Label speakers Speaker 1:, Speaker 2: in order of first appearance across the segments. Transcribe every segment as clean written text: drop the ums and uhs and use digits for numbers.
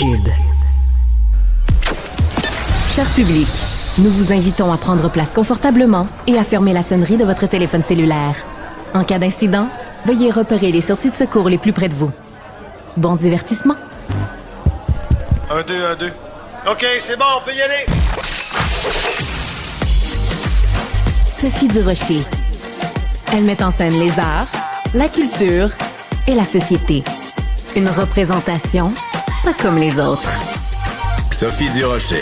Speaker 1: Cube. Cher public, nous vous invitons à prendre place confortablement et à fermer la sonnerie de votre téléphone cellulaire. En cas d'incident, veuillez repérer les sorties de secours les plus près de vous. Bon divertissement.
Speaker 2: 1, 2, 1, 2. OK, c'est bon, on peut y aller.
Speaker 1: Sophie Durocher. Elle met en scène les arts, la culture et la société. Une représentation pas comme les autres.
Speaker 2: Sophie Durocher.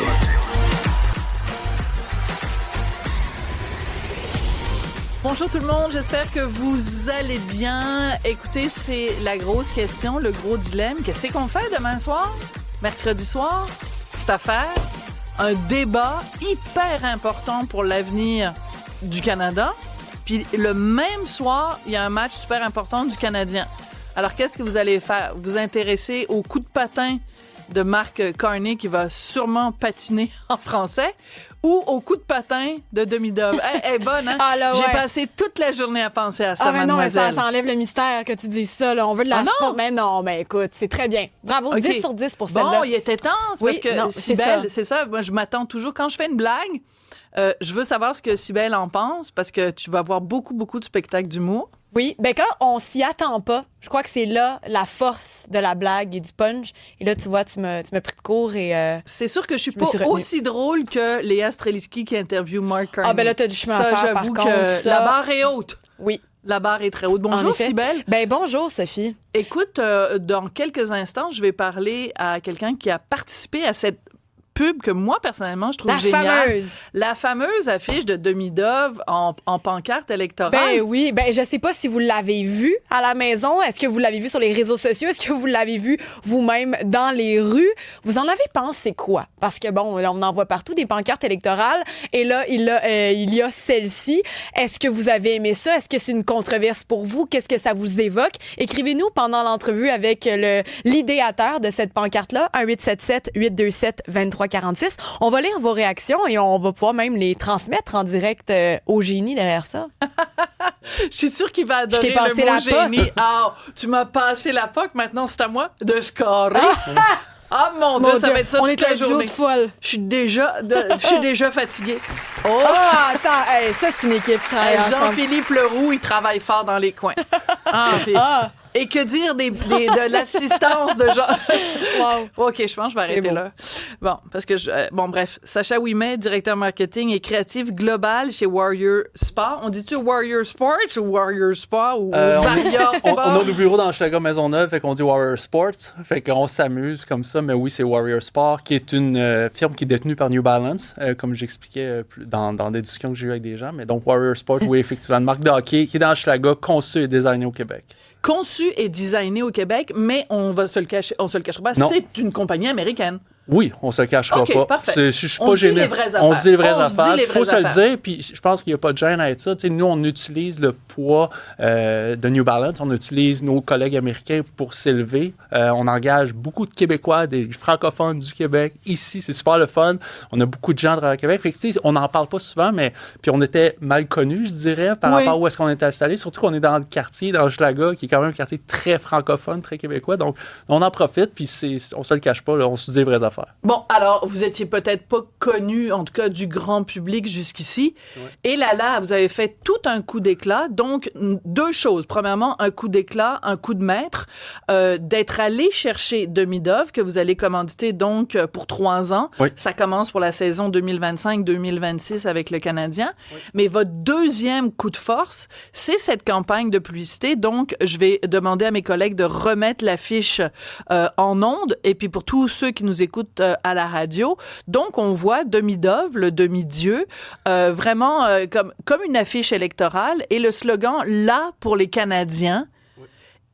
Speaker 3: Bonjour tout le monde, j'espère que vous allez bien. Écoutez, c'est la grosse question, le gros dilemme. Qu'est-ce qu'on fait demain soir, mercredi soir? Cette affaire, un débat hyper important pour l'avenir du Canada. Puis le même soir, il y a un match super important du Canadien. Alors, qu'est-ce que vous allez faire? Vous intéresser au coup de patin de Marc Carney qui va sûrement patiner en français ou au coup de patin de Demi-Dove? Elle est bonne, hein?
Speaker 4: Ah là, ouais.
Speaker 3: J'ai passé toute la journée à penser à ça,
Speaker 4: mais non,
Speaker 3: mademoiselle.
Speaker 4: ça enlève le mystère que tu dises ça. Là. On veut de la sport. Mais non, mais écoute, c'est très bien. Bravo,
Speaker 3: Okay.
Speaker 4: 10 sur 10 pour celle-là.
Speaker 3: Bon, il était tense parce que Cybèle, c'est ça. Moi, je m'attends toujours. Quand je fais une blague, je veux savoir ce que Cybèle en pense parce que tu vas voir beaucoup de spectacles d'humour.
Speaker 4: Oui, ben quand on s'y attend pas, je crois que c'est là la force de la blague et du punch. Et là, tu vois, tu m'as pris de court et...
Speaker 3: C'est sûr que je suis pas aussi drôle que Léa Streliski qui interviewe Mark Carney.
Speaker 4: Ah ben là, t'as du chemin à faire, par
Speaker 3: j'avoue
Speaker 4: contre,
Speaker 3: que
Speaker 4: ça...
Speaker 3: la barre est haute.
Speaker 4: Oui.
Speaker 3: La barre est très haute. Bonjour, Cybèle.
Speaker 4: Ben bonjour, Sophie.
Speaker 3: Écoute, dans quelques instants, je vais parler à quelqu'un qui a participé à cette pub que moi, personnellement, je trouve géniale. La fameuse affiche de Demi-Dove en pancarte électorale.
Speaker 4: Ben oui. Ben je sais pas si vous l'avez vue à la maison. Est-ce que vous l'avez vue sur les réseaux sociaux? Est-ce que vous l'avez vue vous-même dans les rues? Vous en avez pensé quoi? Parce que bon, là, on en voit partout des pancartes électorales. Et là, il y a celle-ci. Est-ce que vous avez aimé ça? Est-ce que c'est une controverse pour vous? Qu'est-ce que ça vous évoque? Écrivez-nous pendant l'entrevue avec l'idéateur de cette pancarte-là. 1-877-827-2346. On va lire vos réactions et on va pouvoir même les transmettre en direct au génie derrière ça.
Speaker 3: Je suis sûre qu'il va adorer le mot génie. Ah, tu m'as passé la POC, maintenant c'est à moi de scorer. Ah mon Dieu, ça va être ça toute la journée.
Speaker 4: Folle.
Speaker 3: Je suis déjà fatiguée.
Speaker 4: Oh, attends, hey, ça c'est une équipe.
Speaker 3: Jean-Philippe Leroux, il travaille fort dans les coins. Et que dire de l'assistance de Jean... Wow. OK, je pense que je vais arrêter là. Bon, parce que... bref. Sacha Ouimet, directeur marketing et créatif global chez Warrior Spa. On dit-tu Warrior Sports ou Warrior Spa ou Warrior Spa?
Speaker 5: On a nos bureaux dans Hochelaga Maisonneuve, fait qu'on dit Warrior Sports. Fait qu'on s'amuse comme ça. Mais oui, c'est Warrior Sport, qui est une firme qui est détenue par New Balance, comme j'expliquais dans des discussions que j'ai eues avec des gens. Mais donc, Warrior Sport, oui, effectivement, une marque de hockey qui est dans Hochelaga, conçue et designée au Québec.
Speaker 3: Conçu et designé au Québec, mais on se le cachera pas. Non. C'est une compagnie américaine.
Speaker 5: Oui, on se le cachera pas.
Speaker 3: Parfait.
Speaker 5: Je suis pas gêné. On se dit les vraies affaires. Il faut se le dire, puis je pense qu'il n'y a pas de gêne à être ça. T'sais, nous, on utilise le poids de New Balance, on utilise nos collègues américains pour s'élever. On engage beaucoup de Québécois, des francophones du Québec. Ici, c'est super le fun. On a beaucoup de gens à travers le Québec. Fait que, on n'en parle pas souvent, mais puis on était mal connus, je dirais, par rapport à où est-ce qu'on était installé. Surtout qu'on est dans le quartier, dans Hochelaga, qui est quand même un quartier très francophone, très québécois. Donc, on en profite, puis on se le cache pas, là, on se dit les vraies affaires.
Speaker 3: Bon, alors, vous étiez peut-être pas connu, en tout cas, du grand public jusqu'ici. Ouais. Et là, vous avez fait tout un coup d'éclat. Donc, deux choses. Premièrement, un coup d'éclat, un coup de maître, d'être allé chercher Demi-Dove, que vous allez commanditer donc pour 3 ans. Oui. Ça commence pour la saison 2025-2026 avec le Canadien. Oui. Mais votre deuxième coup de force, c'est cette campagne de publicité. Donc, je vais demander à mes collègues de remettre l'affiche en ondes. Et puis, pour tous ceux qui nous écoutent à la radio. Donc, on voit Demi-Dove, le demi-dieu, vraiment comme une affiche électorale. Et le slogan « Là pour les Canadiens ».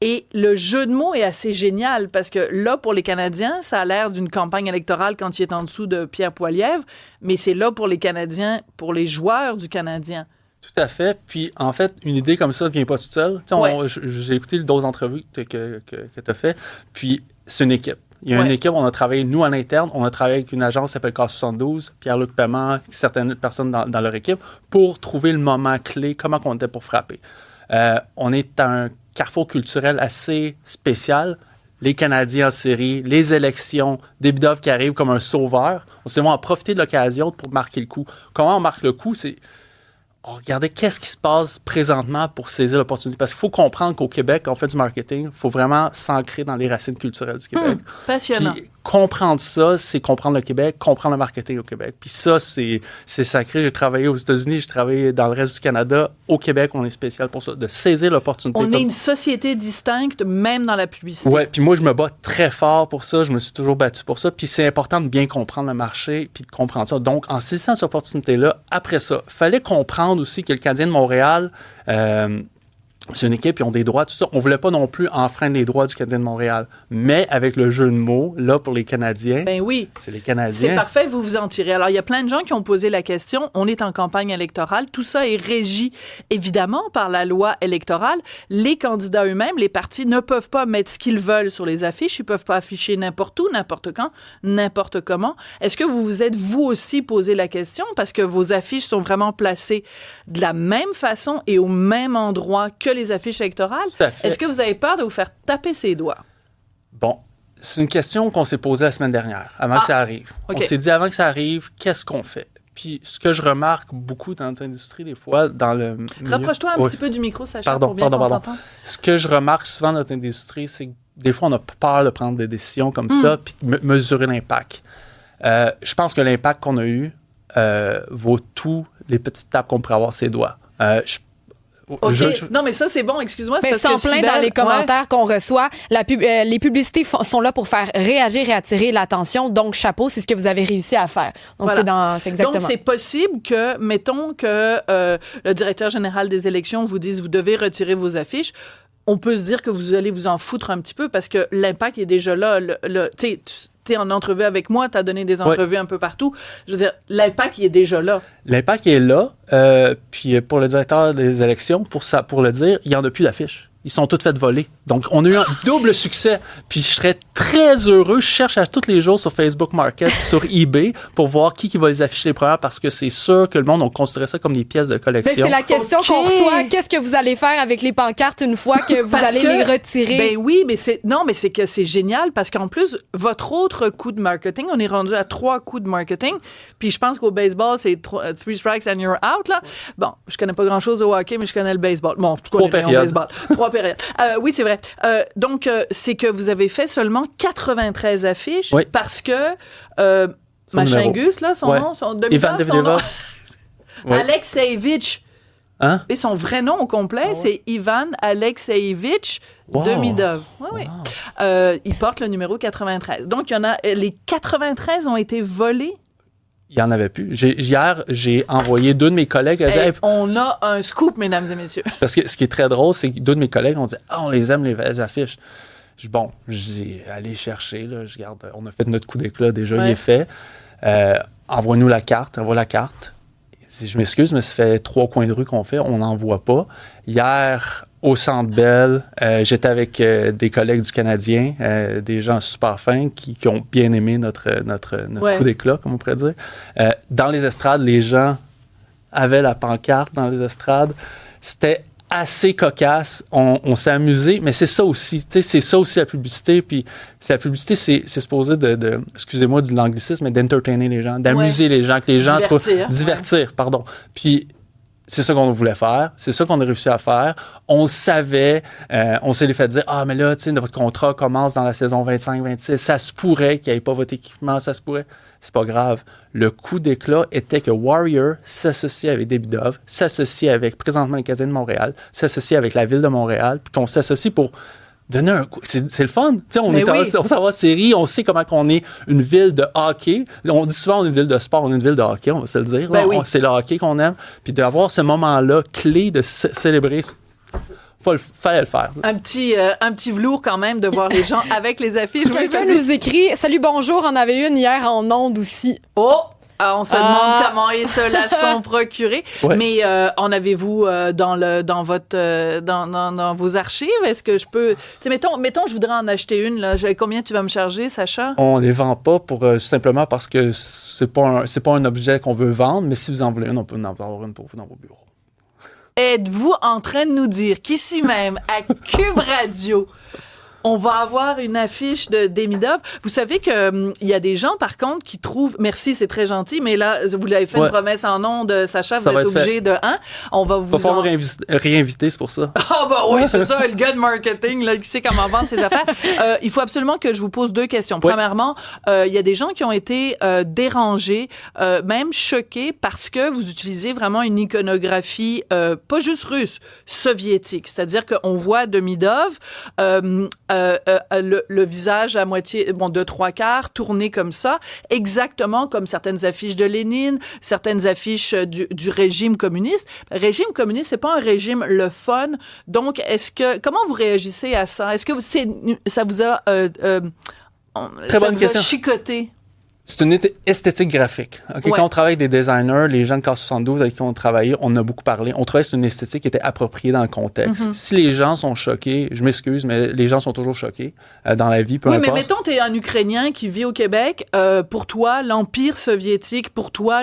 Speaker 3: Et le jeu de mots est assez génial parce que là, pour les Canadiens, ça a l'air d'une campagne électorale quand il est en dessous de Pierre Poilievre, mais c'est là pour les Canadiens, pour les joueurs du Canadien.
Speaker 5: Tout à fait. Puis, en fait, une idée comme ça ne vient pas toute seule. J'ai écouté d'autres entrevues que tu as fait, puis c'est une équipe. Il y a une équipe, on a travaillé, nous, à l'interne, on a travaillé avec une agence qui s'appelle K72, Pierre-Luc Paiement, certaines personnes dans leur équipe, pour trouver le moment clé, comment on était pour frapper. On est à un carrefour culturel assez spécial. les Canadiens en série, les élections, Davidoff qui arrive comme un sauveur. On s'est dit, on va en profiter de l'occasion pour marquer le coup. Comment on marque le coup? C'est regardez qu'est-ce qui se passe présentement pour saisir l'opportunité. Parce qu'il faut comprendre qu'au Québec, quand on fait du marketing, il faut vraiment s'ancrer dans les racines culturelles du Québec.
Speaker 3: Passionnant.
Speaker 5: Puis, comprendre ça, c'est comprendre le Québec, comprendre le marketing au Québec. Puis ça, c'est sacré. J'ai travaillé aux États-Unis, j'ai travaillé dans le reste du Canada. Au Québec, on est spécial pour ça, de saisir l'opportunité.
Speaker 3: On est une société distincte, même dans la publicité.
Speaker 5: Ouais, puis moi, je me bats très fort pour ça. Je me suis toujours battu pour ça. Puis c'est important de bien comprendre le marché puis de comprendre ça. Donc, en saisissant cette opportunité-là, après ça, il fallait comprendre aussi que le Canadien de Montréal... c'est une équipe, ils ont des droits, tout ça. On ne voulait pas non plus enfreindre les droits du Canadien de Montréal. Mais avec le jeu de mots, là, pour les Canadiens,
Speaker 3: ben oui,
Speaker 5: c'est les Canadiens.
Speaker 3: C'est parfait, vous vous en tirez. Alors, il y a plein de gens qui ont posé la question. On est en campagne électorale. Tout ça est régi, évidemment, par la loi électorale. Les candidats eux-mêmes, les partis, ne peuvent pas mettre ce qu'ils veulent sur les affiches. Ils ne peuvent pas afficher n'importe où, n'importe quand, n'importe comment. Est-ce que vous vous êtes, vous aussi, posé la question? Parce que vos affiches sont vraiment placées de la même façon et au même endroit que les affiches électorales.
Speaker 5: Tout à fait.
Speaker 3: Est-ce que vous avez peur de vous faire taper ses doigts?
Speaker 5: Bon, c'est une question qu'on s'est posée la semaine dernière, avant que ça arrive.
Speaker 3: Okay.
Speaker 5: On s'est dit, avant que ça arrive, qu'est-ce qu'on fait? Puis, ce que je remarque beaucoup dans notre industrie, des fois, dans le...
Speaker 3: Rapproche-toi un petit peu du micro, Sacha, pour bien
Speaker 5: pardon.
Speaker 3: t'entendre.
Speaker 5: Ce que je remarque souvent dans notre industrie, c'est que des fois, on a peur de prendre des décisions comme ça, puis de mesurer l'impact. Je pense que l'impact qu'on a eu vaut tous les petites tapes qu'on pourrait avoir ses doigts.
Speaker 3: OK. Non, mais ça, c'est bon. Excuse-moi.
Speaker 4: Mais c'est en plein dans les commentaires qu'on reçoit. Les publicités sont là pour faire réagir et attirer l'attention. Donc, chapeau, c'est ce que vous avez réussi à faire. Donc,
Speaker 3: voilà.
Speaker 4: c'est exactement.
Speaker 3: Donc, c'est possible que, mettons que le directeur général des élections vous dise, vous devez retirer vos affiches. On peut se dire que vous allez vous en foutre un petit peu parce que l'impact est déjà là. Tu es en entrevue avec moi, tu as donné des entrevues un peu partout. Je veux dire, l'impact, il est déjà là.
Speaker 5: L'impact est là. Puis pour le directeur des élections, pour le dire, il n'y en a plus d'affiches. Ils sont toutes faites voler. Donc, on a eu un double succès. Puis je serais très heureux. Je cherche à tous les jours sur Facebook Market, sur eBay, pour voir qui va les afficher les premières, parce que c'est sûr que le monde, on considère ça comme des pièces de collection.
Speaker 4: Mais c'est la question qu'on reçoit. Qu'est-ce que vous allez faire avec les pancartes une fois que vous allez les retirer?
Speaker 3: Ben oui, mais c'est que c'est génial, parce qu'en plus, votre autre coup de marketing, on est rendu à 3 coups de marketing, puis je pense qu'au baseball, c'est 3 strikes and you're out, là. Bon, je connais pas grand-chose au hockey, mais je connais le baseball. Bon, tu connais bien le baseball. 3 périodes. Oui, c'est vrai. Donc, c'est que vous avez fait seulement 93 affiches parce que machin Gus, là, son nom, son
Speaker 5: Davidoff.
Speaker 3: Alexeyevich.
Speaker 5: Hein?
Speaker 3: Et son vrai nom au complet, c'est Ivan Alexeyevich Demidov. Oui. Il porte le numéro 93. Donc, il y en a, les 93 ont été volés.
Speaker 5: Il n'y en avait plus. Hier, j'ai envoyé 2 de mes collègues.
Speaker 3: On a un scoop, mesdames et messieurs.
Speaker 5: Parce que ce qui est très drôle, c'est que 2 de mes collègues ont dit « Ah, on les aime, les affiches. » Je dis « Allez chercher. Là, je garde, on a fait notre coup d'éclat déjà, il est fait. Envoie-nous la carte. Envoie la carte. » Je m'excuse, mais ça fait 3 coins de rue qu'on fait. On n'en voit pas. Hier, au Centre Bell, j'étais avec des collègues du Canadien, des gens super fins qui ont bien aimé notre coup d'éclat, comme on pourrait dire. Dans les estrades, les gens avaient la pancarte dans les estrades. C'était assez cocasse. On s'est amusé, mais c'est ça aussi. C'est ça aussi la publicité. Puis la publicité, c'est supposé de excusez-moi de l'anglicisme, mais d'entertainer les gens, d'amuser les gens, que les gens divertir, pardon. Puis c'est ça qu'on voulait faire. C'est ça qu'on a réussi à faire. On savait, on s'est fait dire, ah, mais là, tu sais, votre contrat commence dans la saison 25-26. Ça se pourrait qu'il n'y ait pas votre équipement, ça se pourrait. C'est pas grave. Le coup d'éclat était que Warrior s'associe avec Davidoff, s'associe avec présentement les Canadiens de Montréal, s'associe avec la ville de Montréal, puis qu'on s'associe pour donner un coup. C'est le fun. Tu sais, on s'en va série, on sait comment qu'on est une ville de hockey. On dit souvent on est une ville de sport, on est une ville de hockey, on va se le dire. C'est le hockey qu'on aime. Puis d'avoir ce moment-là clé de célébrer, fallait le faire.
Speaker 3: Un petit velours quand même de voir les gens avec les affiches.
Speaker 4: Quelqu'un nous écrit « Salut, bonjour, on avait une hier en ondes aussi. »
Speaker 3: Oh! On se demande comment ils se la sont procurés. Ouais. Mais en avez-vous dans vos archives? Est-ce que je peux... Mettons, je voudrais en acheter une. Là. Combien tu vas me charger, Sacha?
Speaker 5: On ne les vend pas simplement parce que c'est pas un objet qu'on veut vendre, mais si vous en voulez une, on peut en avoir une pour vous dans vos bureaux.
Speaker 3: Êtes-vous en train de nous dire qu'ici même, à Cube Radio, On va avoir une affiche de Demidov. Vous savez que il y a des gens, par contre, qui trouvent... Merci, c'est très gentil, mais là, vous l'avez fait une promesse en ondes, Sacha, vous êtes obligé de... On va vous...
Speaker 5: Va falloir réinviter, c'est pour ça.
Speaker 3: Ah bah oui, c'est ça, le gars de marketing, là, qui sait comment vendre ses affaires. Il faut absolument que je vous pose 2 questions. Premièrement, il y a des gens qui ont été dérangés, même choqués, parce que vous utilisez vraiment une iconographie, pas juste russe, soviétique. C'est-à-dire qu'on voit Demidov... le visage à moitié, de 3/4, tourné comme ça, exactement comme certaines affiches de Lénine, certaines affiches du régime communiste. Le régime communiste, c'est pas un régime le fun. Donc, comment vous réagissez à ça? Est-ce que ça vous a,
Speaker 5: Très bonne question.
Speaker 3: Chicoté?
Speaker 5: C'est une esthétique graphique. Okay? Quand on travaille avec des designers, les gens de Car 72 avec qui on travaillait, on a beaucoup parlé. On trouvait que c'est une esthétique qui était appropriée dans le contexte. Si les gens sont choqués, je m'excuse, mais les gens sont toujours choqués dans la vie, peu importe.
Speaker 3: Oui, mais mettons, t'es un Ukrainien qui vit au Québec. Pour toi, l'Empire soviétique, pour toi,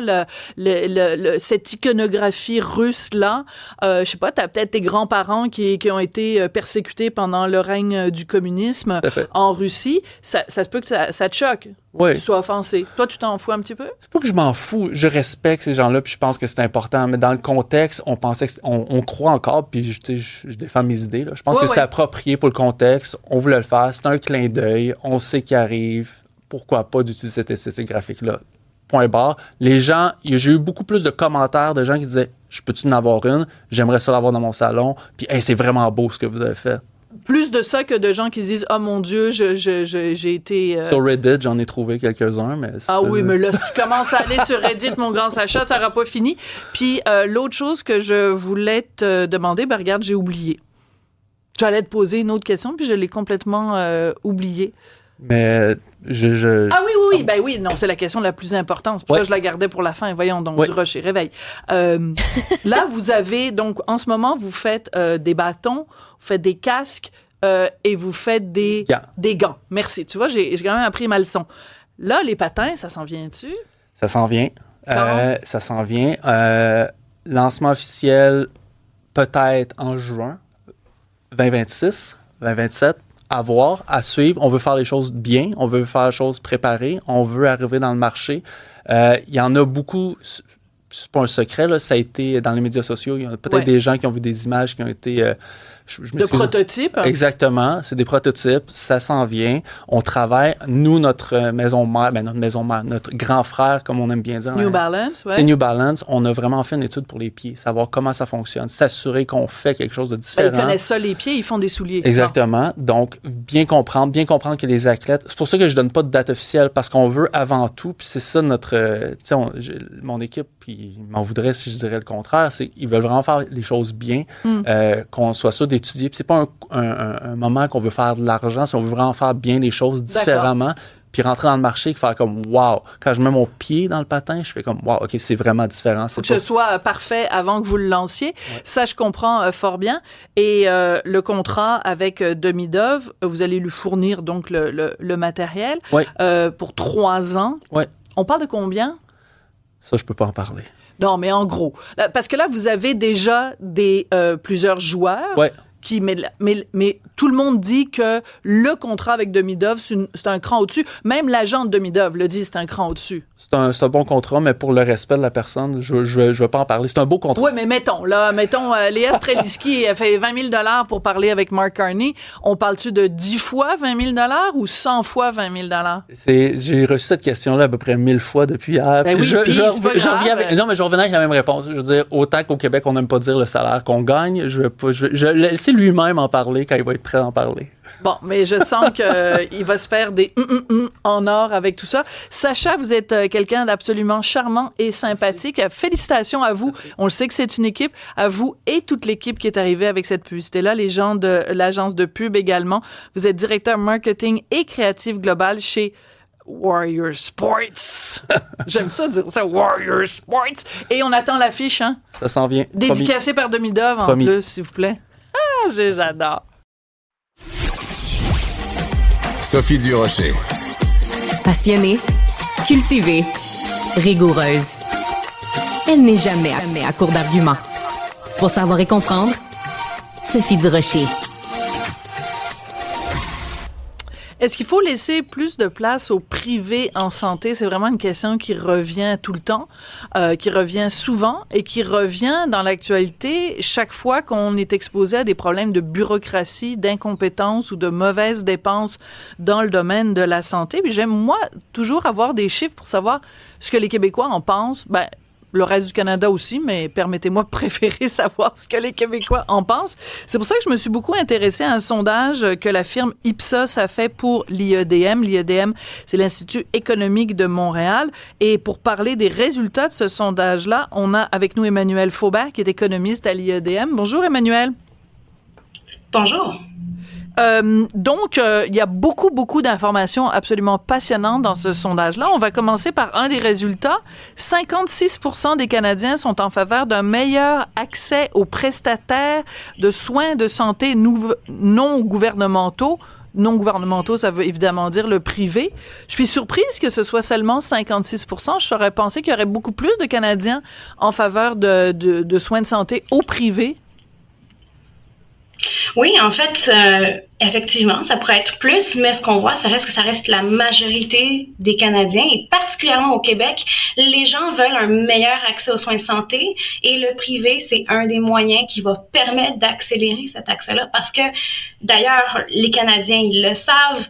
Speaker 3: cette iconographie russe-là, je sais pas, t'as peut-être tes grands-parents qui ont été persécutés pendant le règne du communisme en Russie. Ça se peut que ça te choque.
Speaker 5: Oui.
Speaker 3: Tu sois offensé. Toi, tu t'en fous un petit peu?
Speaker 5: C'est pas que je m'en fous. Je respecte ces gens-là, puis je pense que c'est important. Mais dans le contexte, on pensait on croit encore, puis je défends mes idées. Là. Je pense que c'est approprié pour le contexte. On voulait le faire. C'est un clin d'œil. On sait qu'il arrive. Pourquoi pas d'utiliser cette esthétique graphique-là? Point barre. Les gens, j'ai eu beaucoup plus de commentaires de gens qui disaient « Je peux-tu en avoir une? J'aimerais ça l'avoir dans mon salon. » Puis hey, « C'est vraiment beau ce que vous avez fait. »
Speaker 3: Plus de ça que de gens qui disent « Oh mon Dieu, j'ai été...
Speaker 5: Sur Reddit, j'en ai trouvé quelques-uns, mais...
Speaker 3: Oui, mais là, si tu commences à aller sur Reddit, mon grand Sacha, ça n'aura pas fini. Puis l'autre chose que je voulais te demander, regarde, j'ai oublié. J'allais te poser une autre question, puis je l'ai complètement oubliée.
Speaker 5: Mais
Speaker 3: Ah oui, non, c'est la question la plus importante. C'est pour ça que je la gardais pour la fin. Voyons donc, du rocher, réveil. Là, vous avez, donc, en ce moment, vous faites des bâtons, vous faites des casques et vous faites des gants. Merci. Tu vois, j'ai quand même appris ma leçon. Là, les patins, ça s'en vient-tu?
Speaker 5: Ça s'en vient. Ça s'en vient. Lancement officiel, peut-être en juin 2026, 2027. À voir, à suivre. On veut faire les choses bien, on veut faire les choses préparées, on veut arriver dans le marché. Il y en a beaucoup, c'est pas un secret, là, ça a été dans les médias sociaux. Il y a peut-être des gens qui ont vu des images qui ont été...
Speaker 3: de prototypes?
Speaker 5: Exactement, c'est des prototypes, ça s'en vient. On travaille, nous, notre maison mère, notre grand frère, comme on aime bien dire.
Speaker 3: New Balance,
Speaker 5: c'est New Balance. On a vraiment fait une étude pour les pieds, savoir comment ça fonctionne, s'assurer qu'on fait quelque chose de différent.
Speaker 3: Ils connaissent ça, les pieds, ils font des souliers.
Speaker 5: Exactement. Donc, bien comprendre que les athlètes... C'est pour ça que je donne pas de date officielle, parce qu'on veut avant tout, puis c'est ça notre... tu sais, mon équipe, puis ils m'en voudraient si je dirais le contraire, c'est qu'ils veulent vraiment faire les choses bien, qu'on soit sûr d'étudier. Puis c'est pas un moment qu'on veut faire de l'argent, si on veut vraiment faire bien les choses différemment, puis rentrer dans le marché et faire comme « wow ». Quand je mets mon pied dans le patin, je fais comme « wow, OK, c'est vraiment différent ».
Speaker 3: Faut que ce soit parfait avant que vous le lanciez. Ouais. Ça, je comprends fort bien. Et le contrat avec Demidov, vous allez lui fournir donc le matériel pour 3 ans.
Speaker 5: Ouais.
Speaker 3: On parle de combien?
Speaker 5: Ça, je peux pas en parler.
Speaker 3: Non, mais en gros. Parce que là, vous avez déjà plusieurs joueurs.
Speaker 5: Ouais.
Speaker 3: Mais tout le monde dit que le contrat avec Demidov, c'est un cran au-dessus. Même l'agent de Demidov le dit, c'est un cran au-dessus.
Speaker 5: C'est un bon contrat, mais pour le respect de la personne, je veux pas en parler. C'est un beau contrat.
Speaker 3: Oui, mais mettons, Léa Streliski a fait 20 000 $ pour parler avec Mark Carney. On parle-tu de 10 fois 20 000 $ ou 100 fois 20 000 $?
Speaker 5: J'ai reçu cette question-là à peu près 1000 fois depuis hier.
Speaker 3: Ben oui,
Speaker 5: non, mais je reviens avec la même réponse. Je veux dire, autant qu'au Québec, on n'aime pas dire le salaire qu'on gagne, je laisser lui-même en parler quand il va être prêt à en parler.
Speaker 3: Bon, mais je sens qu'il va se faire des en or avec tout ça. Sacha, vous êtes quelqu'un d'absolument charmant et sympathique. Merci. Félicitations à vous. Merci. On le sait que c'est une équipe. À vous et toute l'équipe qui est arrivée avec cette publicité-là, les gens de l'agence de pub également. Vous êtes directeur marketing et créatif global chez Warrior Sports. J'aime ça dire ça, Warrior Sports. Et on attend l'affiche, hein?
Speaker 5: Ça s'en vient.
Speaker 3: Dédicacée par Demidov en plus, s'il vous plaît. Ah, j'adore.
Speaker 6: Sophie Durocher.
Speaker 1: Passionnée, cultivée, rigoureuse. Elle n'est jamais à court d'arguments. Pour savoir et comprendre, Sophie Durocher.
Speaker 3: Est-ce qu'il faut laisser plus de place au privé en santé? C'est vraiment une question qui revient tout le temps, qui revient souvent et qui revient dans l'actualité chaque fois qu'on est exposé à des problèmes de bureaucratie, d'incompétence ou de mauvaises dépenses dans le domaine de la santé. Puis j'aime, moi, toujours avoir des chiffres pour savoir ce que les Québécois en pensent. Ben, le reste du Canada aussi, mais permettez-moi de préférer savoir ce que les Québécois en pensent. C'est pour ça que je me suis beaucoup intéressée à un sondage que la firme Ipsos a fait pour l'IEDM. L'IEDM, c'est l'Institut économique de Montréal. Et pour parler des résultats de ce sondage-là, on a avec nous Emmanuel Faubert, qui est économiste à l'IEDM. Bonjour, Emmanuel.
Speaker 7: Bonjour.
Speaker 3: Donc, il y a beaucoup d'informations absolument passionnantes dans ce sondage-là. On va commencer par un des résultats. 56% des Canadiens sont en faveur d'un meilleur accès aux prestataires de soins de santé non gouvernementaux. Non gouvernementaux, ça veut évidemment dire le privé. Je suis surprise que ce soit seulement 56%. J'aurais pensé qu'il y aurait beaucoup plus de Canadiens en faveur de soins de santé au privé.
Speaker 7: Oui, en fait, effectivement, ça pourrait être plus, mais ce qu'on voit, ça reste la majorité des Canadiens, et particulièrement au Québec, les gens veulent un meilleur accès aux soins de santé, et le privé, c'est un des moyens qui va permettre d'accélérer cet accès-là, parce que, d'ailleurs, les Canadiens, ils le savent,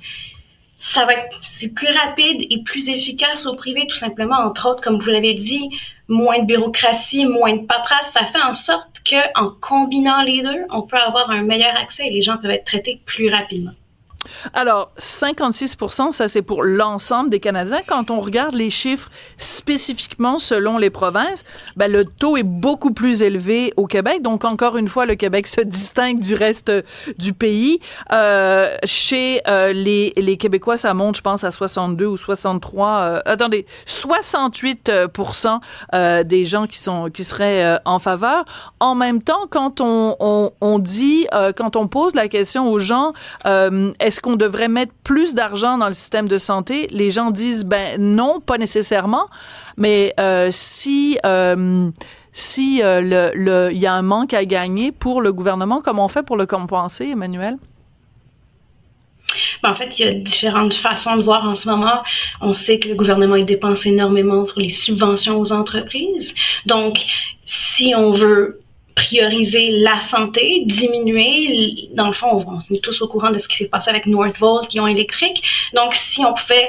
Speaker 7: c'est plus rapide et plus efficace au privé, tout simplement, entre autres, comme vous l'avez dit, moins de bureaucratie, moins de paperasse, ça fait en sorte qu'en combinant les deux, on peut avoir un meilleur accès et les gens peuvent être traités plus rapidement.
Speaker 3: Alors, 56%, ça c'est pour l'ensemble des Canadiens. Quand on regarde les chiffres spécifiquement selon les provinces, ben, le taux est beaucoup plus élevé au Québec. Donc, encore une fois, le Québec se distingue du reste du pays. Chez les Québécois, ça monte, je pense, à 62 ou 63. 68% des gens qui seraient en faveur. En même temps, quand on dit, quand on pose la question aux gens, est-ce qu'on devrait mettre plus d'argent dans le système de santé? Les gens disent, ben non, pas nécessairement. Mais si il y a un manque à gagner pour le gouvernement, comment on fait pour le compenser, Emmanuel?
Speaker 7: En fait, il y a différentes façons de voir en ce moment. On sait que le gouvernement il dépense énormément pour les subventions aux entreprises. Donc, si on veut prioriser la santé, diminuer, dans le fond, on est tous au courant de ce qui s'est passé avec Northvolt, Lion Électrique. Donc, si on pouvait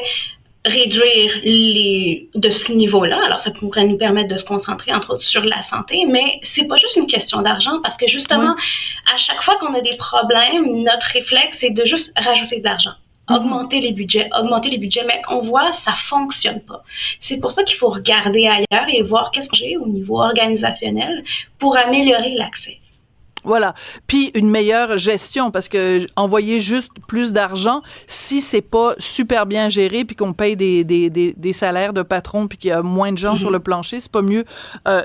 Speaker 7: réduire de ce niveau-là, alors ça pourrait nous permettre de se concentrer, entre autres, sur la santé, mais c'est pas juste une question d'argent, parce que justement, à chaque fois qu'on a des problèmes, notre réflexe, c'est de juste rajouter de l'argent. Augmenter les budgets, mais on voit, ça fonctionne pas. C'est pour ça qu'il faut regarder ailleurs et voir qu'est-ce que j'ai au niveau organisationnel pour améliorer l'accès.
Speaker 3: Voilà. Puis une meilleure gestion, parce que envoyer juste plus d'argent, si c'est pas super bien géré, puis qu'on paye des salaires de patrons, puis qu'il y a moins de gens sur le plancher, c'est pas mieux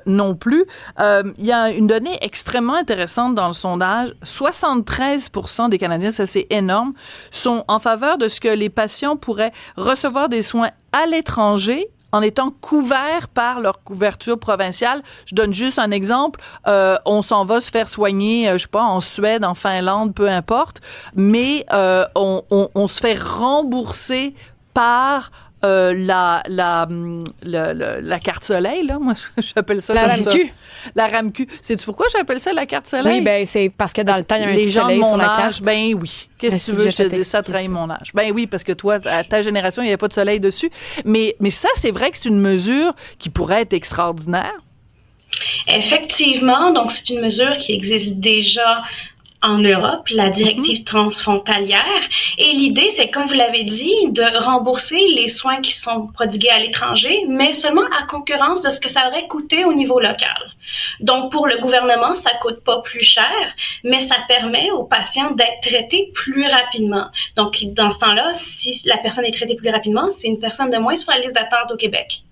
Speaker 3: non plus. Il y a une donnée extrêmement intéressante dans le sondage. 73% des Canadiens, ça c'est énorme, sont en faveur de ce que les patients pourraient recevoir des soins à l'étranger en étant couverts par leur couverture provinciale. Je donne juste un exemple. On s'en va se faire soigner, je sais pas, en Suède, en Finlande, peu importe, mais on se fait rembourser par la carte soleil, là, moi j'appelle ça
Speaker 4: la
Speaker 3: comme
Speaker 4: RAMQ.
Speaker 3: Ça. La RAMQ. Sais-tu pourquoi j'appelle ça la carte soleil?
Speaker 4: Oui, ben c'est parce que dans le temps, il y a un
Speaker 3: les
Speaker 4: petit
Speaker 3: gens de
Speaker 4: soleil
Speaker 3: mon
Speaker 4: sur la
Speaker 3: âge,
Speaker 4: carte.
Speaker 3: ben oui. Qu'est-ce que tu veux, je te dis ça trahit mon âge. Ben oui, parce que toi, à ta génération, il n'y avait pas de soleil dessus. Mais ça, c'est vrai que c'est une mesure qui pourrait être extraordinaire.
Speaker 7: Effectivement, donc c'est une mesure qui existe déjà en Europe, la directive transfrontalière. Et l'idée, c'est, comme vous l'avez dit, de rembourser les soins qui sont prodigués à l'étranger, mais seulement à concurrence de ce que ça aurait coûté au niveau local. Donc, pour le gouvernement, ça coûte pas plus cher, mais ça permet aux patients d'être traités plus rapidement. Donc, dans ce temps-là, si la personne est traitée plus rapidement, c'est une personne de moins sur la liste d'attente au Québec.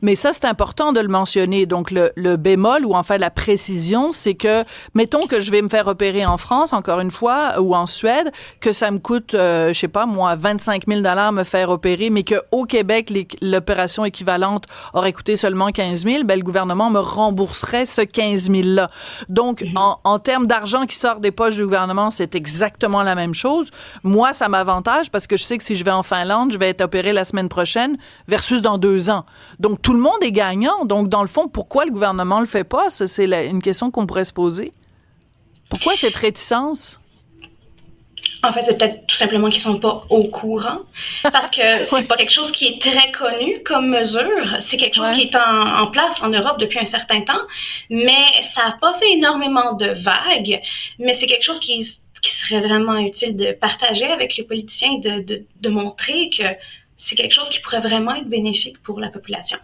Speaker 3: Mais ça, c'est important de le mentionner. Donc, le bémol, ou enfin la précision, c'est que, mettons que je vais me faire opérer en France, encore une fois, ou en Suède, que ça me coûte, je sais pas, moi, 25 000 $ me faire opérer, mais qu'au Québec, l'opération équivalente aurait coûté seulement 15 000, ben, le gouvernement me rembourserait ce 15 000-là. Donc, en termes d'argent qui sort des poches du gouvernement, c'est exactement la même chose. Moi, ça m'avantage parce que je sais que si je vais en Finlande, je vais être opéré la semaine prochaine versus dans 2 ans. Donc, tout le monde est gagnant. Donc, dans le fond, pourquoi le gouvernement le fait pas? Ça, c'est une question qu'on pourrait se poser. Pourquoi cette réticence?
Speaker 7: En fait, c'est peut-être tout simplement qu'ils sont pas au courant, parce que c'est pas quelque chose qui est très connu comme mesure. C'est quelque chose qui est en place en Europe depuis un certain temps, mais ça a pas fait énormément de vagues. Mais c'est quelque chose qui serait vraiment utile de partager avec les politiciens, de montrer que c'est quelque chose qui pourrait vraiment être bénéfique pour la population.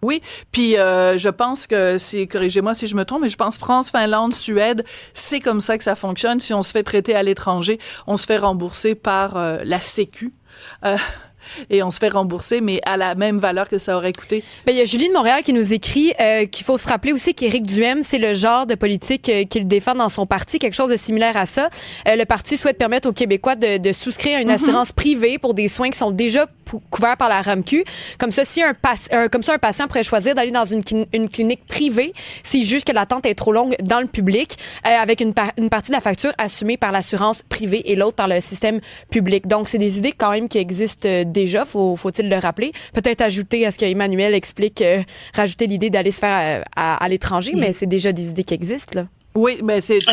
Speaker 3: Oui, puis je pense que corrigez-moi si je me trompe, mais je pense France, Finlande, Suède, c'est comme ça que ça fonctionne. Si on se fait traiter à l'étranger, on se fait rembourser par la Sécu. Et on se fait rembourser, mais à la même valeur que ça aurait coûté.
Speaker 4: Ben, il y a Julie de Montréal qui nous écrit qu'il faut se rappeler aussi qu'Éric Duhaime, c'est le genre de politique qu'il défend dans son parti, quelque chose de similaire à ça. Le parti souhaite permettre aux Québécois de souscrire à une assurance privée pour des soins qui sont déjà couverts par la RAMQ. Comme ça, un patient pourrait choisir d'aller dans une clinique privée s'il juge que l'attente est trop longue dans le public, avec une partie de la facture assumée par l'assurance privée et l'autre par le système public. Donc, c'est des idées quand même qui existent déjà, faut-il le rappeler. Peut-être ajouter à ce qu'Emmanuel explique, rajouter l'idée d'aller se faire à l'étranger, mais c'est déjà des idées qui existent, là.
Speaker 3: Oui, ben c'est tout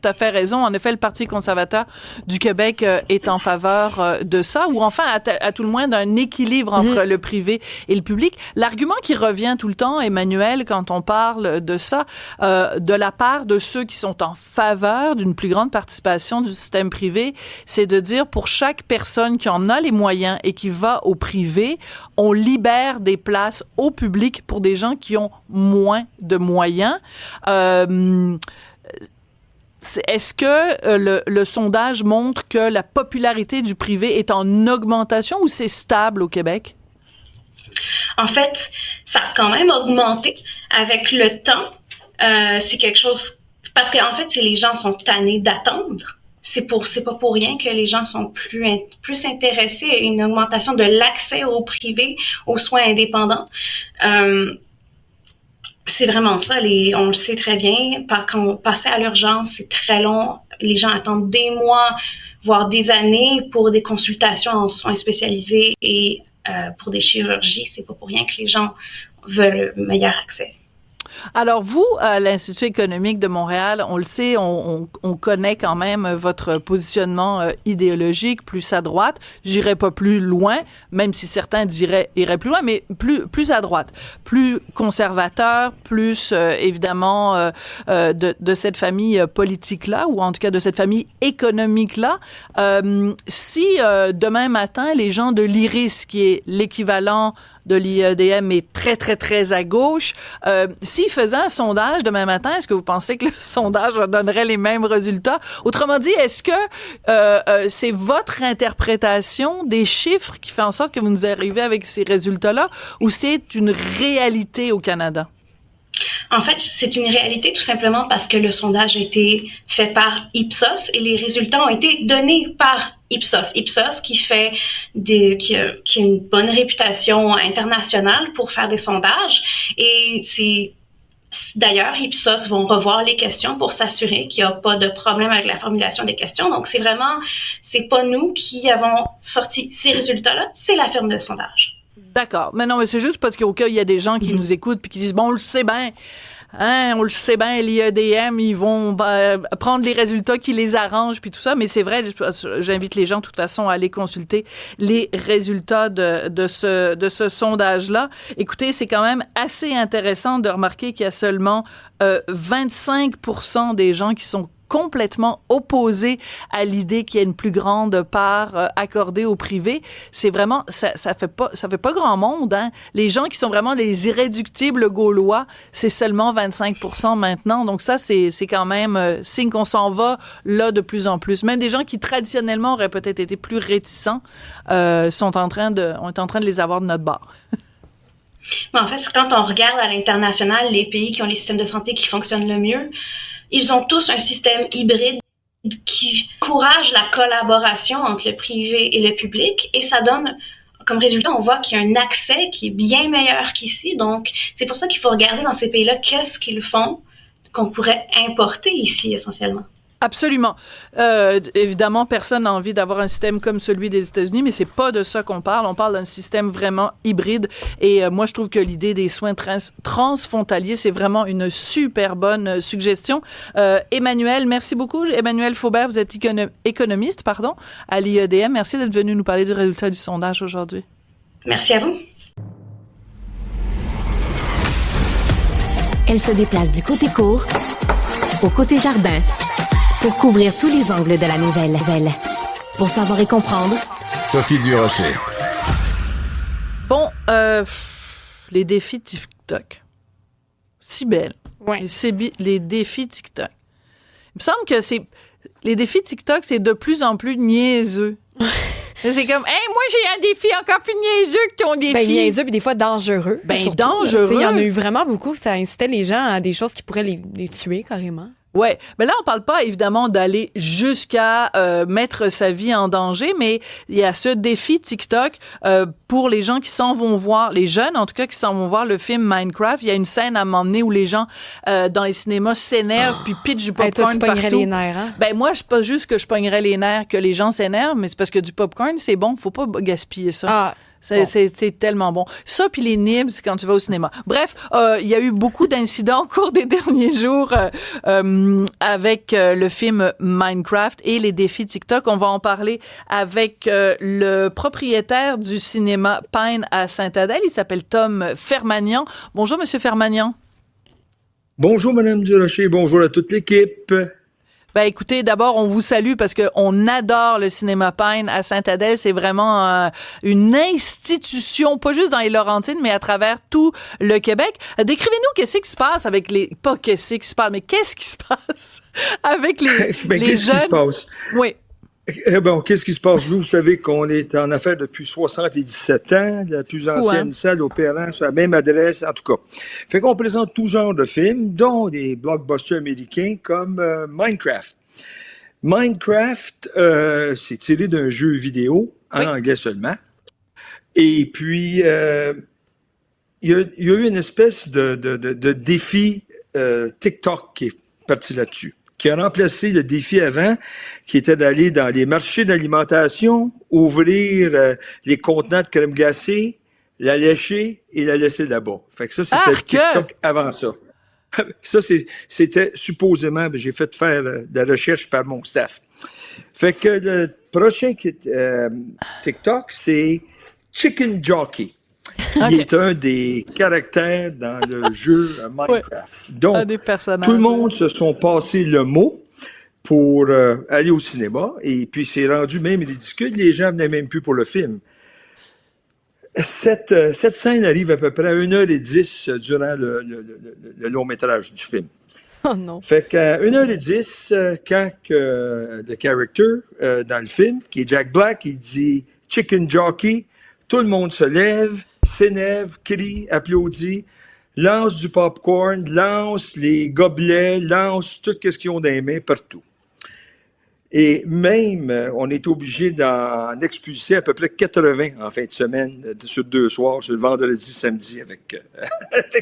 Speaker 3: à fait raison. En effet, le Parti conservateur du Québec est en faveur de ça, ou enfin, à tout le moins, d'un équilibre entre le privé et le public. L'argument qui revient tout le temps, Emmanuel, quand on parle de ça, de la part de ceux qui sont en faveur d'une plus grande participation du système privé, c'est de dire, pour chaque personne qui en a les moyens et qui va au privé, on libère des places au public pour des gens qui ont moins de moyens. Est-ce que le sondage montre que la popularité du privé est en augmentation ou c'est stable au Québec?
Speaker 7: En fait, ça a quand même augmenté avec le temps. C'est quelque chose... Parce qu'en fait, les gens sont tannés d'attendre. C'est pas pour rien que les gens sont plus intéressés à une augmentation de l'accès au privé, aux soins indépendants. C'est vraiment ça, on le sait très bien. Quand passer à l'urgence, c'est très long. Les gens attendent des mois, voire des années pour des consultations en soins spécialisés et pour des chirurgies. C'est pas pour rien que les gens veulent meilleur accès.
Speaker 3: Alors vous, à l'Institut économique de Montréal, on le sait, on connaît quand même votre positionnement idéologique plus à droite. J'irai pas plus loin, même si certains iraient plus loin, mais plus à droite, plus conservateur, plus évidemment de cette famille politique-là, ou en tout cas de cette famille économique-là. Si demain matin, les gens de l'IRIS, qui est l'équivalent de l'IEDM est très, très, très à gauche. S'ils faisaient un sondage demain matin, est-ce que vous pensez que le sondage donnerait les mêmes résultats? Autrement dit, est-ce que c'est votre interprétation des chiffres qui fait en sorte que vous nous arrivez avec ces résultats-là, ou c'est une réalité au Canada?
Speaker 7: En fait, c'est une réalité tout simplement parce que le sondage a été fait par Ipsos et les résultats ont été donnés par Ipsos. Ipsos qui a une bonne réputation internationale pour faire des sondages, et d'ailleurs, Ipsos vont revoir les questions pour s'assurer qu'il n'y a pas de problème avec la formulation des questions. Donc, c'est pas nous qui avons sorti ces résultats-là, c'est la firme de sondage.
Speaker 3: D'accord. Mais non, mais c'est juste parce qu'au cas, il y a des gens qui nous écoutent puis qui disent, bon, on le sait bien, l'IEDM, ils vont prendre les résultats qui les arrangent puis tout ça. Mais c'est vrai, j'invite les gens, de toute façon, à aller consulter les résultats de ce sondage-là. Écoutez, c'est quand même assez intéressant de remarquer qu'il y a seulement 25% des gens qui sont complètement opposés à l'idée qu'il y ait une plus grande part accordée au privé. C'est vraiment, ça fait pas grand monde, hein. Les gens qui sont vraiment les irréductibles gaulois, c'est seulement 25% maintenant. Donc ça, c'est quand même signe qu'on s'en va là de plus en plus. Même des gens qui traditionnellement auraient peut-être été plus réticents, on est en train de les avoir de notre bord.
Speaker 7: Mais en fait, quand on regarde à l'international, les pays qui ont les systèmes de santé qui fonctionnent le mieux, ils ont tous un système hybride qui encourage la collaboration entre le privé et le public, et ça donne, comme résultat, on voit qu'il y a un accès qui est bien meilleur qu'ici. Donc, c'est pour ça qu'il faut regarder dans ces pays-là qu'est-ce qu'ils font qu'on pourrait importer ici, essentiellement.
Speaker 3: Absolument. Évidemment, personne n'a envie d'avoir un système comme celui des États-Unis, mais c'est pas de ça qu'on parle. On parle d'un système vraiment hybride. Et moi, je trouve que l'idée des soins transfrontaliers, c'est vraiment une super bonne suggestion. Emmanuel, merci beaucoup. Emmanuel Faubert, vous êtes économiste, à l'IEDM. Merci d'être venu nous parler du résultat du sondage aujourd'hui.
Speaker 7: Merci à vous.
Speaker 1: Elle se déplace du côté court au côté jardin pour couvrir tous les angles de la nouvelle. Pour savoir et comprendre,
Speaker 6: Sophie Durocher.
Speaker 3: Bon, les défis TikTok. Si belle.
Speaker 4: Ouais.
Speaker 3: Les défis TikTok. Il me semble que les défis TikTok, c'est de plus en plus niaiseux. C'est comme, hey, moi, j'ai un défi encore plus niaiseux que ton défi.
Speaker 4: Ben, niaiseux, puis des fois dangereux.
Speaker 3: Ben,
Speaker 4: surtout,
Speaker 3: dangereux.
Speaker 4: Il y en a eu vraiment beaucoup, ça incitait les gens à des choses qui pourraient les tuer carrément.
Speaker 3: Ouais, mais là on parle pas évidemment d'aller jusqu'à mettre sa vie en danger, mais il y a ce défi TikTok pour les gens qui s'en vont voir, les jeunes en tout cas qui s'en vont voir le film Minecraft. Il y a une scène à un moment donné où les gens dans les cinémas s'énervent puis pitchent du popcorn
Speaker 4: toi, tu pognerais
Speaker 3: partout.
Speaker 4: les nerfs, hein?
Speaker 3: Ben moi, c'est pas juste que je pognerais les nerfs que les gens s'énervent, mais c'est parce que du popcorn c'est bon, faut pas gaspiller ça.
Speaker 4: Ah.
Speaker 3: C'est tellement bon. Ça, puis les nibs quand tu vas au cinéma. Bref, il y a eu beaucoup d'incidents au cours des derniers jours avec le film Minecraft et les défis TikTok. On va en parler avec le propriétaire du cinéma Pine à Sainte-Adèle. Il s'appelle Tom Fermagnan. Bonjour, Monsieur Fermagnan.
Speaker 8: Bonjour, Madame Durocher. Bonjour à toute l'équipe.
Speaker 3: Ben écoutez, d'abord, on vous salue parce qu'on adore le cinéma Pine à Sainte-Adèle. C'est vraiment une institution, pas juste dans les Laurentides, mais à travers tout le Québec. Décrivez-nous qu'est-ce qui se passe avec pas qu'est-ce qui se passe, mais qu'est-ce qui se passe avec les
Speaker 8: qu'est-ce
Speaker 3: jeunes?
Speaker 8: Qui se passe?
Speaker 3: Oui.
Speaker 8: Bon, qu'est-ce qui se passe? Vous savez qu'on est en affaires depuis 77 ans, la plus ancienne salle opérant sur la même adresse, en tout cas. Fait qu'on présente tout genre de films, dont des blockbusters américains comme Minecraft. Minecraft, c'est tiré d'un jeu vidéo, en anglais seulement. Et puis, il y a eu une espèce de défi TikTok qui est parti là-dessus, qui a remplacé le défi avant, qui était d'aller dans les marchés d'alimentation, ouvrir les contenants de crème glacée, la lécher et la laisser là-bas. Fait que ça, c'était TikTok avant ça. Ça, c'était supposément, j'ai fait faire de la recherche par mon staff. Fait que le prochain TikTok, c'est Chicken Jockey. Il est un des caractères dans le jeu Minecraft. Donc, tout le monde se sont passé le mot pour aller au cinéma, et puis c'est rendu même ridicule. Les gens venaient même plus pour le film. Cette scène arrive à peu près à 1h10 durant le long-métrage du film.
Speaker 4: Oh non.
Speaker 8: Fait qu'à 1h10, quand le character dans le film, qui est Jack Black, il dit « Chicken Jockey », tout le monde se lève, s'énerve, crie, applaudit, lance du popcorn, lance les gobelets, lance tout ce qu'ils ont dans les mains partout. Et même, on est obligé d'en expulser à peu près 80 en fin de semaine, sur 2 soirs, sur le vendredi, samedi, avec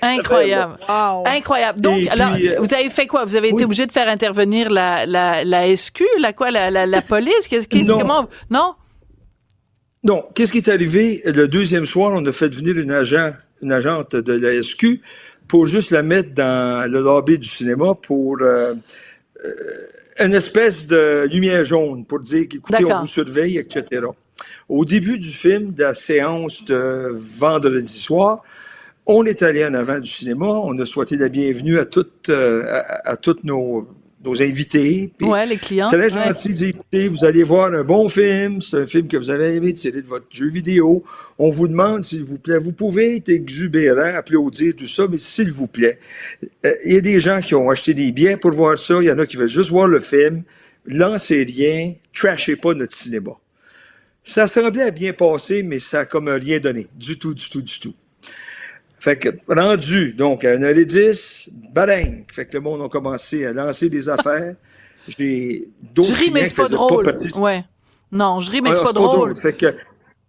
Speaker 3: Incroyable. Wow. Incroyable. Donc, puis, alors, vous avez fait quoi? Vous avez été obligé de faire intervenir la SQ, la police?
Speaker 8: Non.
Speaker 3: Comment? Non?
Speaker 8: Non. Qu'est-ce qui est arrivé? Le deuxième soir, on a fait venir une agente de la SQ pour juste la mettre dans le lobby du cinéma pour une espèce de lumière jaune pour dire qu'écoutez, on vous surveille, etc. Au début du film, de la séance de vendredi soir, on est allé en avant du cinéma, on a souhaité la bienvenue à toutes nos invités.
Speaker 3: Les clients.
Speaker 8: C'est très gentil de dire, écoutez, vous allez voir un bon film, c'est un film que vous avez aimé, tiré de votre jeu vidéo. On vous demande, s'il vous plaît, vous pouvez être exubérant, applaudir, tout ça, mais s'il vous plaît, il y a des gens qui ont acheté des billets pour voir ça, il y en a qui veulent juste voir le film, lancez rien, trashez pas notre cinéma. Ça semblait à bien passer, mais ça a comme rien donné, du tout. Fait que, rendu, donc, à 1h10, bang! Fait que le monde a commencé à lancer des affaires. J'ai d'autres
Speaker 3: Je ris, mais c'est pas drôle. Ouais. Non, je ris, mais c'est pas drôle.
Speaker 8: Fait que,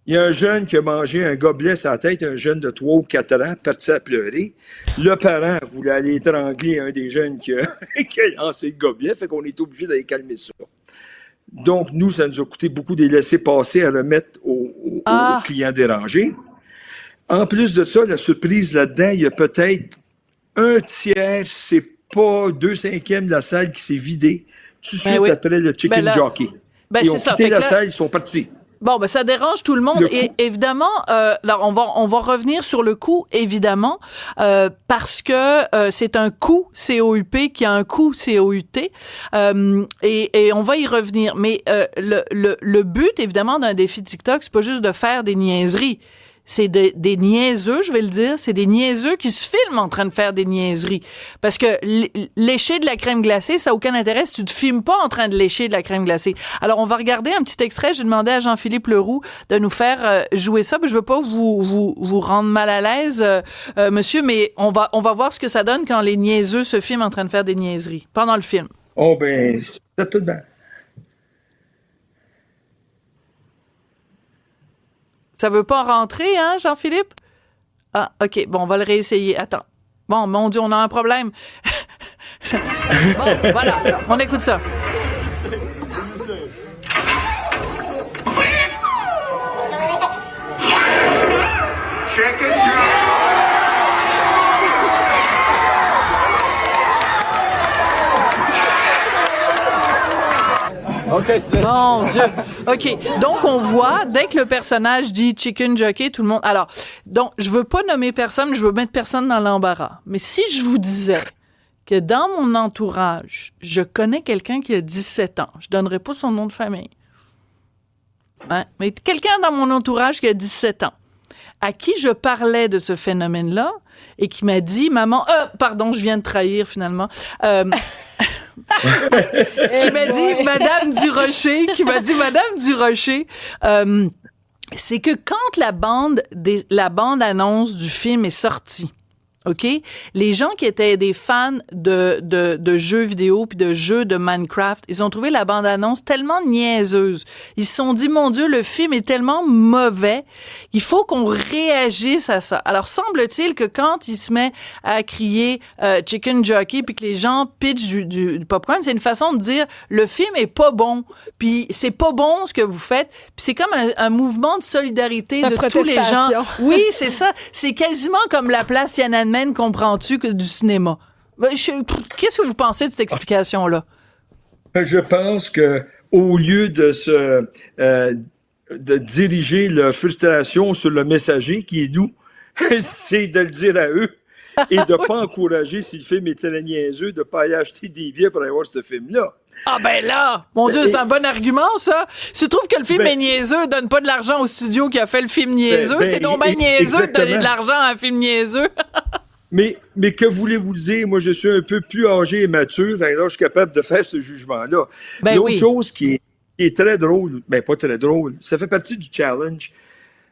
Speaker 8: il y a un jeune qui a mangé un gobelet sur la tête, un jeune de 3 ou 4 ans, parti à pleurer. Le parent voulait aller étrangler un des jeunes qui a lancé le gobelet, fait qu'on est obligé d'aller calmer ça. Donc, nous, ça nous a coûté beaucoup des laissés-passer à remettre aux clients dérangés. En plus de ça, la surprise là-dedans, il y a peut-être un tiers, c'est pas 2/5 de la salle qui s'est vidée tout de suite après le chicken jockey. Ils ont quitté la salle, ils sont partis.
Speaker 3: Bon, ben ça dérange tout le monde. Et évidemment, là, on va revenir sur le coût, évidemment, parce que c'est un coût COUP qui a un coût COUT, et on va y revenir. Mais le but, évidemment, d'un défi TikTok, c'est pas juste de faire des niaiseries. C'est des niaiseux, je vais le dire, c'est des niaiseux qui se filment en train de faire des niaiseries. Parce que lécher de la crème glacée, ça n'a aucun intérêt si tu te filmes pas en train de lécher de la crème glacée. Alors, on va regarder un petit extrait. J'ai demandé à Jean-Philippe Leroux de nous faire jouer ça. Je veux pas vous rendre mal à l'aise, monsieur, mais on va voir ce que ça donne quand les niaiseux se filment en train de faire des niaiseries pendant le film.
Speaker 8: Oh, ben, c'est tout bien.
Speaker 3: Ça veut pas rentrer, hein, Jean-Philippe? Ah, OK. Bon, on va le réessayer. Attends. Bon, mon Dieu, on a un problème. Bon, voilà. On écoute ça. Mon Dieu. OK. Donc, on voit, dès que le personnage dit chicken jockey, tout le monde... Alors, donc, je veux pas nommer personne, je veux mettre personne dans l'embarras. Mais si je vous disais que dans mon entourage, je connais quelqu'un qui a 17 ans, je donnerai pas son nom de famille. Hein? Mais quelqu'un dans mon entourage qui a 17 ans, à qui je parlais de ce phénomène-là, et qui m'a dit, maman... pardon, je viens de trahir, finalement... qui m'a dit Madame Durocher, c'est que quand la bande-annonce du film est sortie, OK? Les gens qui étaient des fans de jeux vidéo puis de jeux de Minecraft, ils ont trouvé la bande-annonce tellement niaiseuse. Ils se sont dit, mon Dieu, le film est tellement mauvais, il faut qu'on réagisse à ça. Alors, semble-t-il que quand il se met à crier Chicken Jockey puis que les gens pitchent du popcorn, c'est une façon de dire, le film est pas bon, puis c'est pas bon ce que vous faites, puis c'est comme un mouvement de solidarité de tous les gens. Oui, c'est ça. C'est quasiment comme la place Tiananmen, comprends-tu, que du cinéma. Qu'est-ce que vous pensez de cette explication-là?
Speaker 8: Je pense que au lieu de diriger leur frustration sur le messager qui est nous, c'est de le dire à eux et de pas encourager, si le film est très niaiseux, de pas aller acheter des billets pour aller voir ce film-là.
Speaker 3: Ah ben là! Mon Dieu, c'est un bon argument, ça! Si tu trouves que le film est niaiseux, donne pas de l'argent au studio qui a fait le film niaiseux. C'est donc ben niaiseux de donner de l'argent à un film niaiseux.
Speaker 8: Mais que voulez-vous dire? Moi, je suis un peu plus âgé et mature, alors je suis capable de faire ce jugement-là. L'autre chose qui est très drôle, ben pas très drôle, ça fait partie du challenge.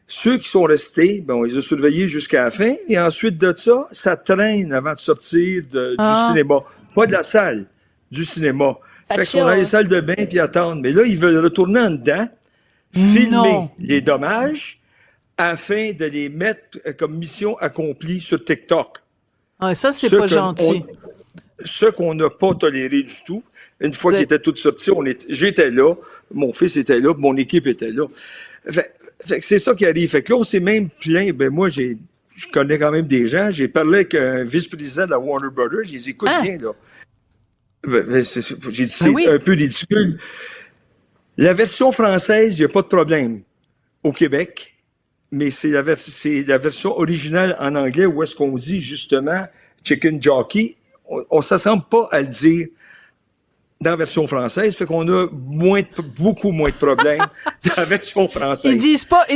Speaker 8: Ceux qui sont restés, on les a surveillés jusqu'à la fin, et ensuite de ça traîne avant de sortir du cinéma. Pas de la salle, du cinéma. Fait qu'on a les salles de bain puis attendre. Mais là, ils veulent retourner en dedans, filmer les dommages, afin de les mettre comme mission accomplie sur TikTok.
Speaker 3: Ah, ça, c'est pas gentil.
Speaker 8: Ce qu'on n'a pas toléré du tout. Une fois qu'ils étaient tous sortis, j'étais là, mon fils était là, mon équipe était là. Fait que c'est ça qui arrive. Fait que là, on s'est même plaint. Ben moi, je connais quand même des gens. J'ai parlé avec un vice-président de la Warner Brothers. Je les écoute bien, là. J'ai dit, c'est un peu ridicule. La version française, il n'y a pas de problème au Québec. Mais c'est la version originale en anglais où est-ce qu'on dit justement Chicken Jockey. On ne s'assemble pas à le dire dans la version française, fait qu'on a beaucoup moins de problèmes dans la version française.
Speaker 3: Ils disent pas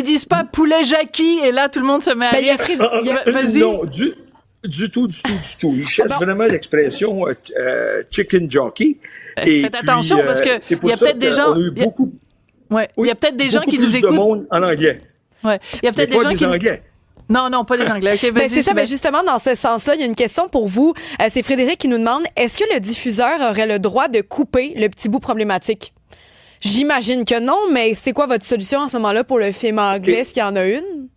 Speaker 3: poulet Jackie et là tout le monde se met à rire. Vas-y.
Speaker 8: Non, du tout. Ils cherchent vraiment l'expression Chicken Jockey.
Speaker 3: Faites attention parce que il y a peut-être des gens.
Speaker 8: On a eu beaucoup.
Speaker 3: Il y a peut-être des gens qui nous écoutent.
Speaker 8: Beaucoup plus de monde en anglais.
Speaker 3: Ouais. Il y a peut-être des gens qui.
Speaker 8: Anglais.
Speaker 3: Non, pas des Anglais. OK,
Speaker 4: c'est ça, mais justement, dans ce sens-là, il y a une question pour vous. C'est Frédéric qui nous demande, est-ce que le diffuseur aurait le droit de couper le petit bout problématique? J'imagine que non, mais c'est quoi votre solution en ce moment-là pour le film anglais? Est-ce qu'il y en a une?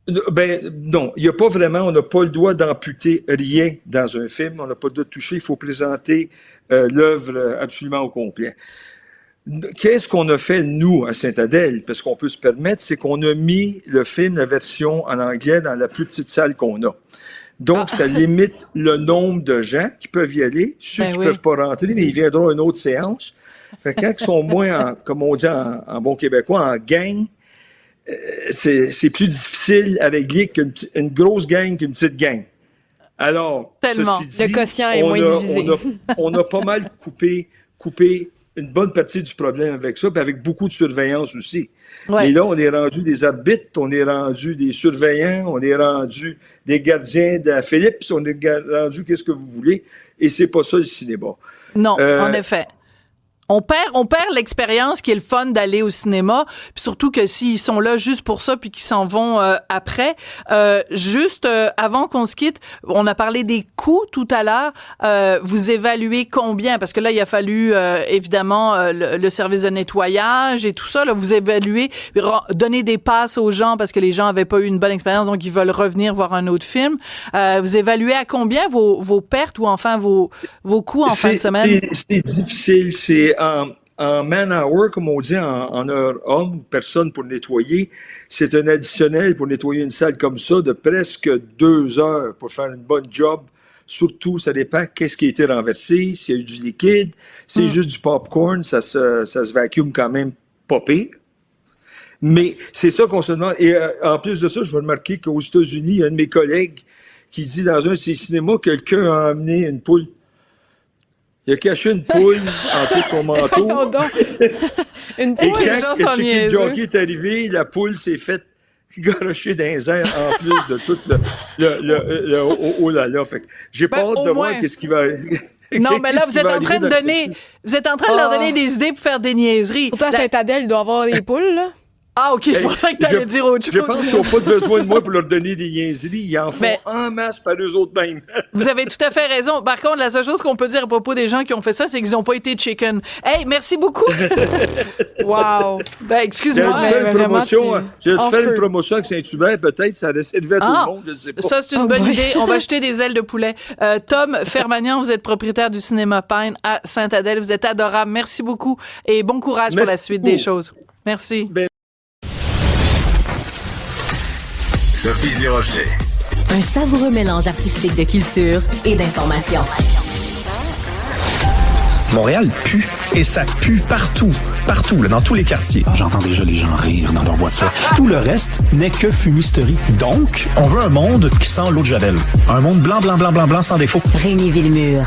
Speaker 8: Non, il n'y a pas vraiment, on n'a pas le droit d'amputer rien dans un film, on n'a pas le droit de toucher, il faut présenter l'œuvre absolument au complet. Qu'est-ce qu'on a fait, nous, à Sainte-Adèle, parce qu'on peut se permettre, c'est qu'on a mis le film, la version en anglais, dans la plus petite salle qu'on a. Donc, ça limite le nombre de gens qui peuvent y aller, ceux qui peuvent pas rentrer, mais ils viendront à une autre séance. Fait que quand ils sont moins, comme on dit en bon québécois, en gang, c'est plus difficile à régler qu'une grosse gang qu'une petite gang. Alors,
Speaker 4: tellement.
Speaker 8: Ceci dit,
Speaker 4: le quotient est moins divisé.
Speaker 8: On a pas mal coupé une bonne partie du problème avec ça, puis avec beaucoup de surveillance aussi. Ouais. Et là, on est rendu des arbitres, on est rendu des surveillants, on est rendu des gardiens de la Philips, on est rendu qu'est-ce que vous voulez, et c'est pas ça le cinéma.
Speaker 3: Non, en effet. On perd l'expérience qui est le fun d'aller au cinéma, puis surtout que s'ils sont là juste pour ça puis qu'ils s'en vont après. Avant qu'on se quitte, on a parlé des coûts tout à l'heure. Vous évaluez combien? Parce que là, il a fallu évidemment le service de nettoyage et tout ça. Là, vous évaluez, donner des passes aux gens parce que les gens avaient pas eu une bonne expérience, donc ils veulent revenir voir un autre film. Vous évaluez à combien vos pertes ou enfin vos coûts en fin de semaine?
Speaker 8: C'est difficile, c'est en man-hour, comme on dit, en heure homme, personne pour nettoyer, c'est un additionnel pour nettoyer une salle comme ça de presque 2 heures pour faire une bonne job. Surtout, ça dépend qu'est-ce qui a été renversé, s'il y a eu du liquide, si c'est juste du popcorn, ça se vacuume quand même pas pire. Mais c'est ça qu'on se demande. Et en plus de ça, je vais remarquer qu'aux États-Unis, il y a un de mes collègues qui dit dans un de ses cinémas, quelqu'un a amené une poule. Il a caché une poule en dessous de son manteau.
Speaker 4: Une poule,
Speaker 8: et quand le chicken jockey est arrivé, la poule s'est faite garocher dans les airs en plus de tout le oh là là. Fait que j'ai pas hâte de voir qu'est-ce qui va...
Speaker 3: Non, mais là, vous êtes en train de leur donner des idées pour faire des niaiseries.
Speaker 4: Surtout à Sainte-Adèle, il doit y avoir des poules, là.
Speaker 3: Ah, OK, je pensais que t'allais dire autre chose.
Speaker 8: Je pense qu'ils n'ont pas besoin de moi pour leur donner des niaiseries. Ils en font en masse par eux autres mêmes.
Speaker 3: Vous avez tout à fait raison. Par contre, la seule chose qu'on peut dire à propos des gens qui ont fait ça, c'est qu'ils n'ont pas été chicken. Hey, merci beaucoup.
Speaker 4: Wow.
Speaker 3: Excuse-moi.
Speaker 8: J'ai dû faire une promotion avec Saint-Hubert, peut-être, ça aurait servi à tout le monde, je sais pas.
Speaker 3: Ça, c'est une bonne idée. On va acheter des ailes de poulet. Tom Fermagnan, vous êtes propriétaire du Cinéma Pine à Sainte-Adèle. Vous êtes adorable. Merci beaucoup et bon courage pour la suite des choses. Merci.
Speaker 6: Sophie Durocher.
Speaker 1: Un savoureux mélange artistique de culture et d'information.
Speaker 9: Montréal pue, et ça pue partout, là, dans tous les quartiers. J'entends déjà les gens rire dans leur voiture. Tout le reste n'est que fumisterie. Donc, on veut un monde qui sent l'eau de Javel. Un monde blanc, sans défaut.
Speaker 1: Rémi Villemure.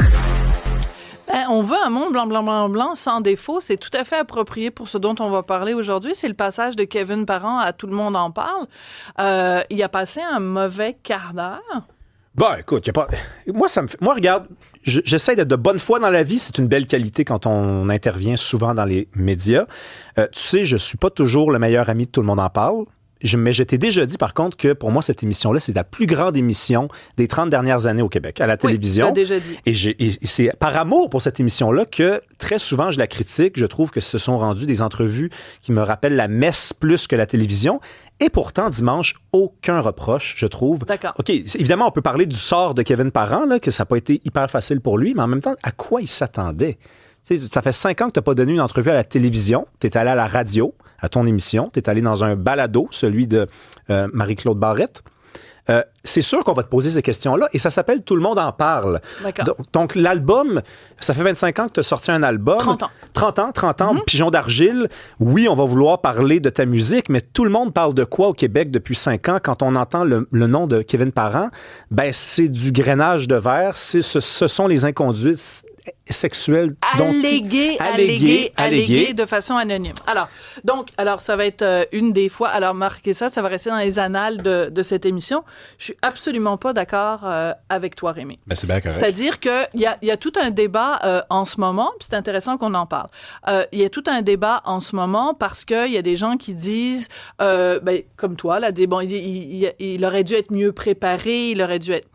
Speaker 3: On veut un monde blanc, sans défaut. C'est tout à fait approprié pour ce dont on va parler aujourd'hui. C'est le passage de Kevin Parent à Tout le monde en parle. Il a passé un mauvais quart d'heure.
Speaker 10: Bon, écoute, moi, regarde, j'essaie d'être de bonne foi dans la vie. C'est une belle qualité quand on intervient souvent dans les médias. Tu sais, je suis pas toujours le meilleur ami de Tout le monde en parle. Mais je t'ai déjà dit, par contre, que pour moi, cette émission-là, c'est la plus grande émission des 30 dernières années au Québec, à la télévision.
Speaker 3: Oui, tu l'as déjà dit.
Speaker 10: Et c'est par amour pour cette émission-là que, très souvent, je la critique. Je trouve que ce sont rendues des entrevues qui me rappellent la messe plus que la télévision. Et pourtant, dimanche, aucun reproche, je trouve.
Speaker 3: D'accord.
Speaker 10: OK, évidemment, on peut parler du sort de Kevin Parent, là, que ça n'a pas été hyper facile pour lui, mais en même temps, à quoi il s'attendait? Tu sais, ça fait 5 ans que tu n'as pas donné une entrevue à la télévision. Tu es allé à la radio, à ton émission. Tu es allé dans un balado, celui de Marie-Claude Barrette. C'est sûr qu'on va te poser ces questions-là et ça s'appelle Tout le monde en parle.
Speaker 3: D'accord.
Speaker 10: Donc, l'album, ça fait 25 ans que tu as sorti un album. 30 ans, mm-hmm. Pigeon d'argile. Oui, on va vouloir parler de ta musique, mais tout le monde parle de quoi au Québec depuis 5 ans quand on entend le nom de Kevin Parent? Ben, c'est du grainage de verre, ce sont les inconduites sexuels
Speaker 3: allégués de façon anonyme. Alors ça va être une des fois. Alors, marquez ça va rester dans les annales de cette émission. Je suis absolument pas d'accord avec toi, Rémi.
Speaker 10: Ben, c'est bien correct.
Speaker 3: C'est-à-dire qu'il y a tout un débat en ce moment, puis c'est intéressant qu'on en parle. Il y a tout un débat en ce moment parce qu'il y a des gens qui disent, comme toi, là, il aurait dû être mieux préparé, il aurait dû être...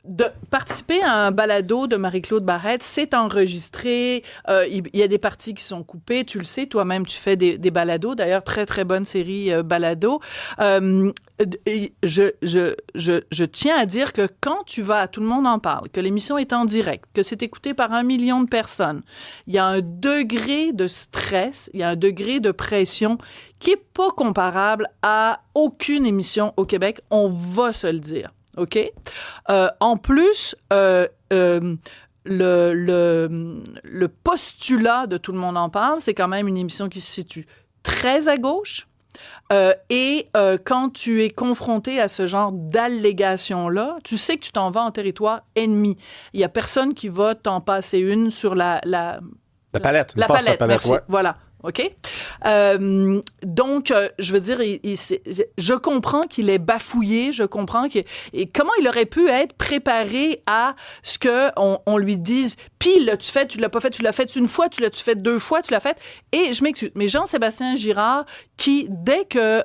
Speaker 3: De participer à un balado de Marie-Claude Barrette, c'est enregistré. Il y a des parties qui sont coupées. Tu le sais, toi-même, tu fais des balados. D'ailleurs, très, très bonne série balado. Je tiens à dire que quand tu vas à Tout le monde en parle, que l'émission est en direct, que c'est écouté par 1 million de personnes, il y a un degré de stress, il y a un degré de pression qui est pas comparable à aucune émission au Québec. On va se le dire. OK? En plus, le postulat de Tout le monde en parle, c'est quand même une émission qui se situe très à gauche. Et quand tu es confronté à ce genre d'allégations-là, tu sais que tu t'en vas en territoire ennemi. Il y a personne qui va t'en passer une sur la
Speaker 10: palette.
Speaker 3: La palette, merci.
Speaker 10: Ouais.
Speaker 3: Voilà. OK? Donc, je veux dire, je comprends qu'il est bafouillé, je comprends et comment il aurait pu être préparé à ce qu'on lui dise, puis l'as-tu fait, tu l'as pas fait, tu l'as fait une fois, tu l'as-tu fait 2 fois, tu l'as fait. Et je m'excuse, mais Jean-Sébastien Girard, qui, dès que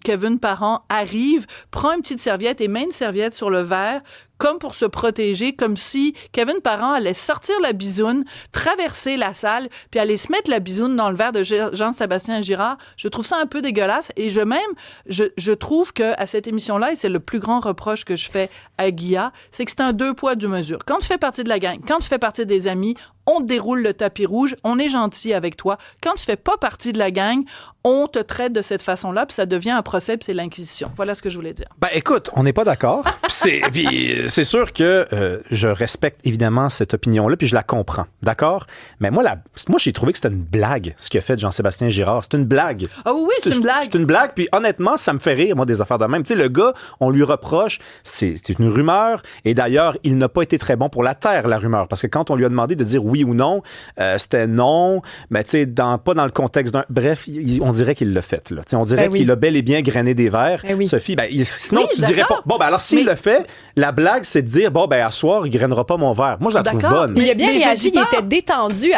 Speaker 3: Kevin Parent arrive, prend une petite serviette et met une serviette sur le verre, comme pour se protéger, comme si Kevin Parent allait sortir la bisoune, traverser la salle, puis aller se mettre la bisoune dans le verre de Jean-Sébastien Girard. Je trouve ça un peu dégueulasse et je trouve que à cette émission-là, et c'est le plus grand reproche que je fais à Guilla, c'est que c'est un 2 poids 2 mesures. Quand tu fais partie de la gang, quand tu fais partie des amis, on te déroule le tapis rouge, on est gentil avec toi. Quand tu fais pas partie de la gang, on te traite de cette façon-là, puis ça devient un procès, puis c'est l'Inquisition. Voilà ce que je voulais dire.
Speaker 10: Ben écoute, on n'est pas d'accord. Puis c'est sûr que je respecte évidemment cette opinion-là, puis je la comprends, d'accord? Mais moi j'ai trouvé que c'était une blague, ce qu'a fait Jean-Sébastien Girard. C'est une blague.
Speaker 3: Ah oui, c'est une blague.
Speaker 10: C'est une blague, puis honnêtement, ça me fait rire, moi, des affaires de même. Tu sais, le gars, on lui reproche, c'est une rumeur, et d'ailleurs, il n'a pas été très bon pour la terre, la rumeur, parce que quand on lui a demandé de dire oui ou non, c'était non, mais tu sais, pas dans le contexte d'un... Bref, on dirait qu'il l'a fait, là. T'sais, on dirait qu'il a bel et bien grainé des verres. Sophie, sinon, tu dirais pas... Bon, alors, s'il le fait, la blague, c'est de dire, à soir, il grainera pas mon verre. Moi, je la trouve bonne.
Speaker 4: Il a bien réagi, il était détendu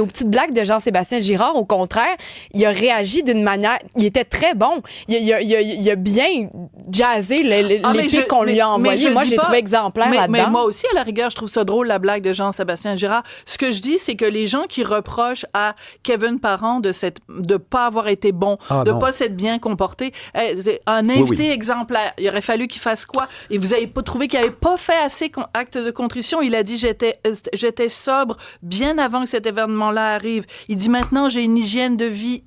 Speaker 4: aux petites blagues de Jean-Sébastien Girard. Au contraire, il a réagi d'une manière... Il était très bon. Il a bien jazzé les pics qu'on lui a envoyés. Moi, je l'ai trouvé exemplaire là-dedans.
Speaker 3: Mais moi aussi, à la rigueur, je trouve ça drôle, la blague de Jean-Sébastien Girard. Ce que je dis, c'est que les gens qui reprochent à Kevin Parent de pas avoir été bon, pas s'être bien comporté, un invité exemplaire, il aurait fallu qu'il fasse quoi? Et vous avez pas trouvé qu'il avait pas fait assez acte de contrition? Il a dit j'étais sobre bien avant que cet événement-là arrive. Il dit maintenant j'ai une hygiène de vie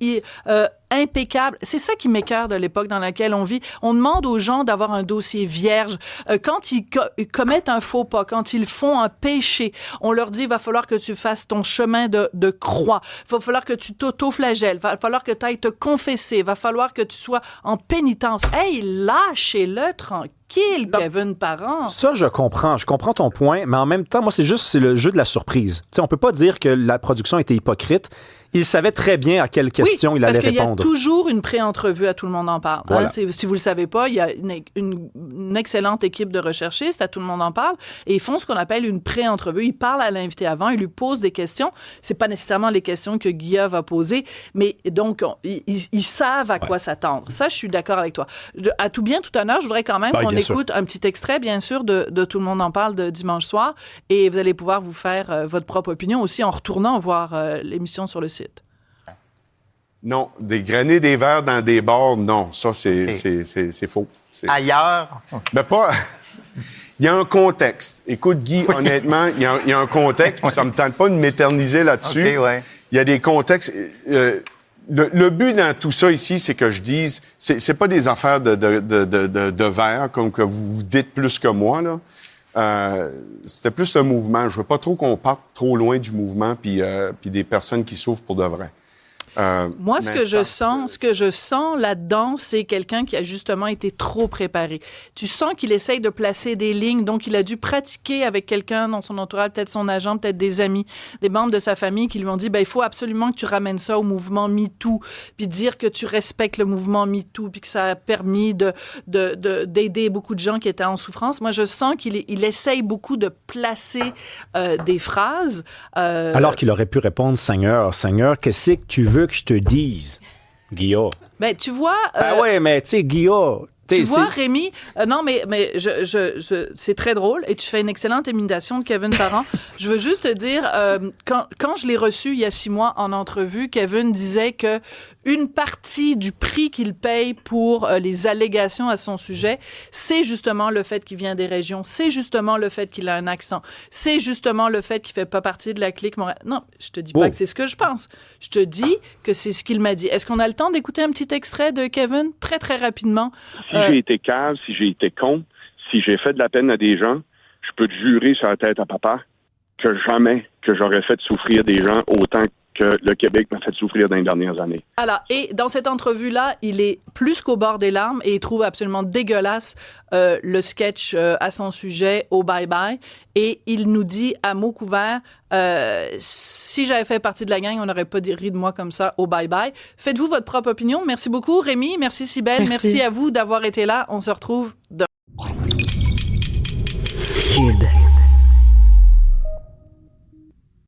Speaker 3: impeccable. C'est ça qui m'écoeure de l'époque dans laquelle on vit. On demande aux gens d'avoir un dossier vierge. Quand ils commettent un faux pas, quand ils font un péché, on leur dit, il va falloir que tu fasses ton chemin de croix. Il va falloir que tu t'auto-flagelles. Il va falloir que tu ailles te confesser. Il va falloir que tu sois en pénitence. Hey, lâchez-le tranquille, Kevin Parent.
Speaker 10: Ça, je comprends ton point, mais en même temps, moi, c'est le jeu de la surprise. Tu sais, on peut pas dire que la production était hypocrite. Il savait très bien à quelles questions il allait répondre.
Speaker 3: Parce qu'il y a toujours une pré-entrevue à Tout le monde en parle. Voilà. Si vous le savez pas, il y a une excellente équipe de recherchistes à Tout le monde en parle et ils font ce qu'on appelle une pré-entrevue. Ils parlent à l'invité avant, ils lui posent des questions. C'est pas nécessairement les questions que Guilla va poser, mais donc ils savent à quoi s'attendre. Ça, je suis d'accord avec toi. À tout bien, tout honneur, je voudrais quand même qu'on écoute un petit extrait, bien sûr, de Tout le monde en parle de dimanche soir et vous allez pouvoir vous faire votre propre opinion aussi en retournant voir l'émission sur le site.
Speaker 11: Non, dégrainer des verres dans des bars, non. Ça, c'est faux.
Speaker 12: Ailleurs?
Speaker 11: Mais pas... Il y a un contexte. Écoute, Guy, honnêtement, il y a un contexte. Ça me tente pas de m'éterniser là-dessus. Il y a des contextes... Le but dans tout ça ici, c'est que je dise... C'est pas des affaires de verre, comme que vous dites plus que moi, là. C'était plus le mouvement. Je veux pas trop qu'on parte trop loin du mouvement puis des personnes qui souffrent pour de vrai.
Speaker 3: Moi, ce que je sens là-dedans, c'est quelqu'un qui a justement été trop préparé. Tu sens qu'il essaye de placer des lignes, donc il a dû pratiquer avec quelqu'un dans son entourage, peut-être son agent, peut-être des amis, des membres de sa famille qui lui ont dit, il faut absolument que tu ramènes ça au mouvement MeToo, puis dire que tu respectes le mouvement MeToo, puis que ça a permis d'aider beaucoup de gens qui étaient en souffrance. Moi, je sens qu'il essaye beaucoup de placer des phrases.
Speaker 10: Alors qu'il aurait pu répondre, Seigneur, qu'est-ce que tu veux que je te dise, Guillaume?
Speaker 3: Ben, tu vois...
Speaker 10: ouais, mais tu sais, Guillaume...
Speaker 3: Tu vois, Rémi, non, mais c'est très drôle et tu fais une excellente imitation de Kevin Parent. Je veux juste te dire, quand je l'ai reçu il y a 6 mois en entrevue, Kevin disait que une partie du prix qu'il paye pour les allégations à son sujet, c'est justement le fait qu'il vient des régions, c'est justement le fait qu'il a un accent, c'est justement le fait qu'il fait pas partie de la clique Montréal. Non, je te dis pas que c'est ce que je pense. Je te dis que c'est ce qu'il m'a dit. Est-ce qu'on a le temps d'écouter un petit extrait de Kevin, très, très rapidement?
Speaker 12: Si j'ai été cave, si j'ai été con, si j'ai fait de la peine à des gens, je peux te jurer sur la tête à papa que jamais que j'aurais fait souffrir des gens autant que le Québec m'a fait souffrir dans les dernières années.
Speaker 3: Alors, et dans cette entrevue-là, il est plus qu'au bord des larmes et il trouve absolument dégueulasse le sketch à son sujet au bye-bye. Et il nous dit à mots couverts, si j'avais fait partie de la gang, on n'aurait pas ri de moi comme ça au bye-bye. Faites-vous votre propre opinion. Merci beaucoup, Rémi. Merci, Cybèle. Merci à vous d'avoir été là. On se retrouve demain.
Speaker 13: Kid.